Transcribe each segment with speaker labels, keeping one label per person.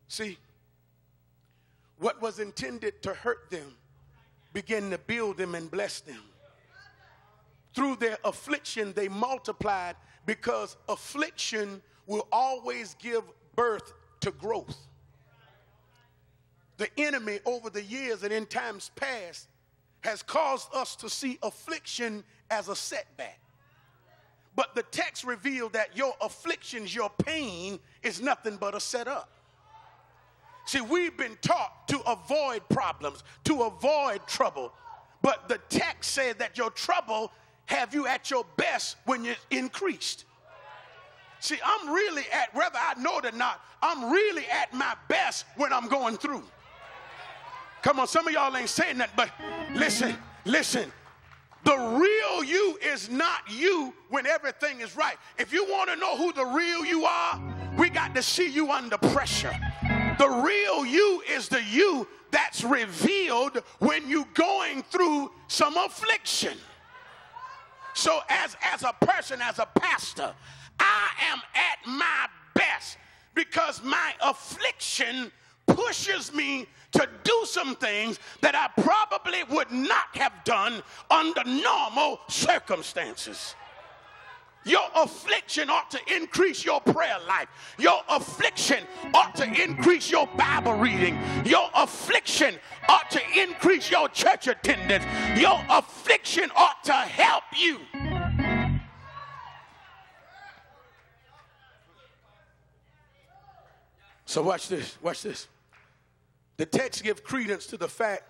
Speaker 1: See, what was intended to hurt them began to build them and bless them. Through their affliction, they multiplied, because affliction will always give birth to growth. The enemy over the years and in times past has caused us to see affliction as a setback. But the text revealed that your afflictions, your pain, is nothing but a setup. See, we've been taught to avoid problems, to avoid trouble. But the text said that your trouble have you at your best when you're increased. See, I'm really at, whether I know it or not, I'm really at my best when I'm going through. Come on, some of y'all ain't saying that, but listen. The real you is not you when everything is right. If you want to know who the real you are, we got to see you under pressure. The real you is the you that's revealed when you're going through some affliction. So as a person, as a pastor, I am at my best because my affliction pushes me to do some things that I probably would not have done under normal circumstances. Your affliction ought to increase your prayer life. Your affliction ought to increase your Bible reading. Your affliction ought to increase your church attendance. Your affliction ought to help you. So watch this, watch this. The text gives credence to the fact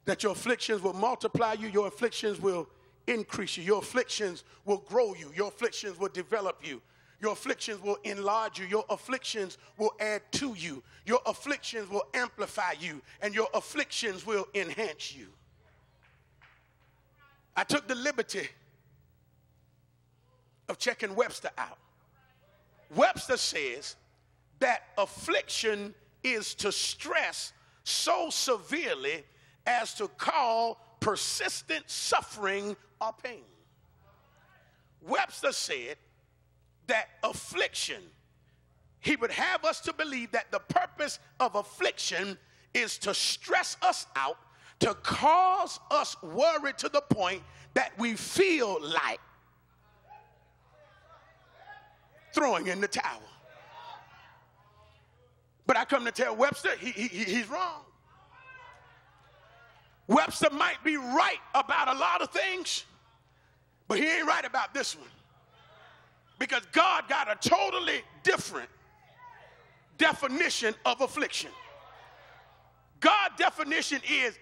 Speaker 1: that your afflictions will multiply you, your afflictions will increase you, your afflictions will grow you, your afflictions will develop you, your afflictions will enlarge you, your afflictions will add to you, your afflictions will amplify you, and your afflictions will enhance you. I took the liberty of checking Webster out. Webster says that affliction is to stress so severely as to cause persistent suffering or pain. Webster said that affliction, he would have us to believe that the purpose of affliction is to stress us out, to cause us worry to the point that we feel like throwing in the towel. But I come to tell Webster, he's wrong. Webster might be right about a lot of things, but he ain't right about this one. Because God got a totally different definition of affliction. God's definition is,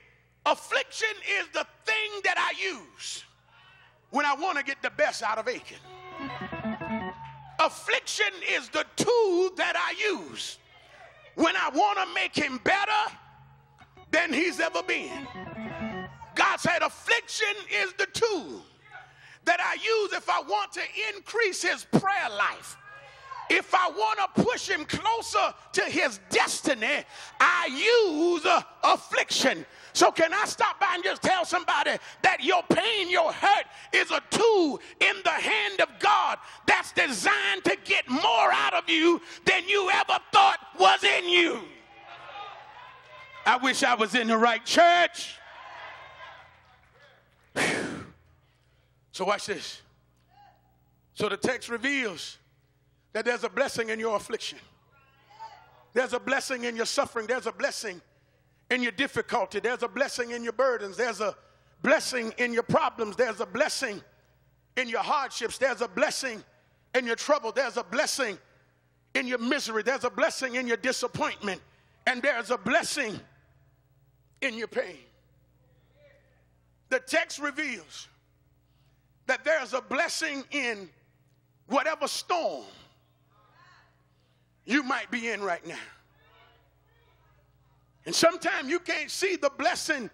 Speaker 1: affliction is the thing that I use when I want to get the best out of Aiken. Affliction is the tool that I use when I want to make him better than he's ever been. God said affliction is the tool that I use if I want to increase his prayer life. If I want to push him closer to his destiny, I use affliction. So can I stop by and just tell somebody that your pain, your hurt is a tool in the hand of God that's designed to get more out of you than you ever thought was in you. I wish I was in the right church. So watch this. So the text reveals that there's a blessing in your affliction. There's a blessing in your suffering. There's a blessing in your difficulty. There's a blessing in your burdens. There's a blessing in your problems. There's a blessing in your hardships. There's a blessing in your trouble. There's a blessing in your misery. There's a blessing in your disappointment. And there's a blessing in your pain. The text reveals that there's a blessing in whatever storm you might be in right now. And sometimes you can't see the blessing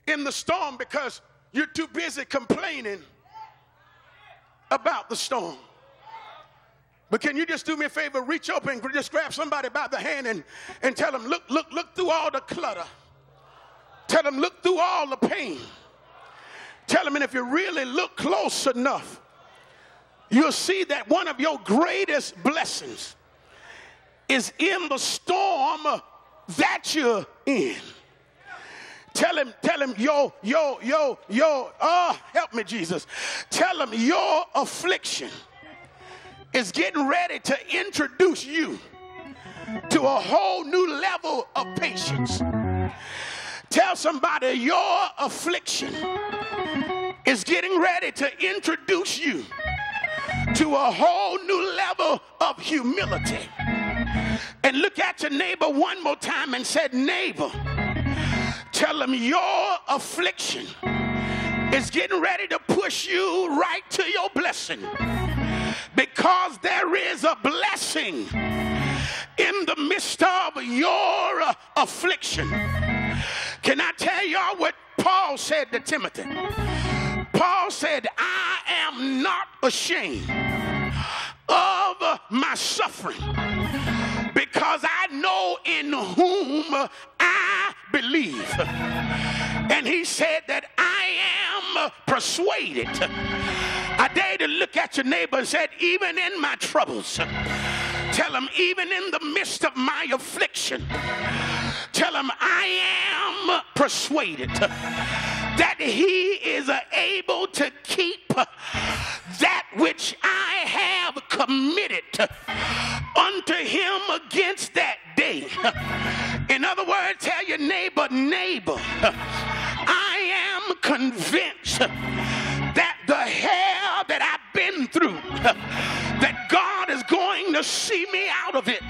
Speaker 1: in the storm because you're too busy complaining about the storm. But can you just do me a favor, reach up and just grab somebody by the hand and tell them, look through all the clutter. Tell them, look through all the pain. Tell them, and if you really look close enough, you'll see that one of your greatest blessings is in the storm that you're in. Tell him, yo, help me, Jesus. Tell him your affliction is getting ready to introduce you to a whole new level of patience. Tell somebody your affliction is getting ready to introduce you to a whole new level of humility. And look at your neighbor one more time and said, neighbor, tell him your affliction is getting ready to push you right to your blessing, because there is a blessing in the midst of your affliction. Can I tell y'all what Paul said to Timothy? Paul said, I am not ashamed of my suffering, because I know in whom I believe. And he said that I am persuaded. I dare to look at your neighbor and said, even in my troubles, tell him, even in the midst of my affliction, tell him I am persuaded that he is able to keep that which I have committed unto him against that day. In other words, tell your neighbor, I am convinced that the hell that I've been through, that God is going to see me out of it.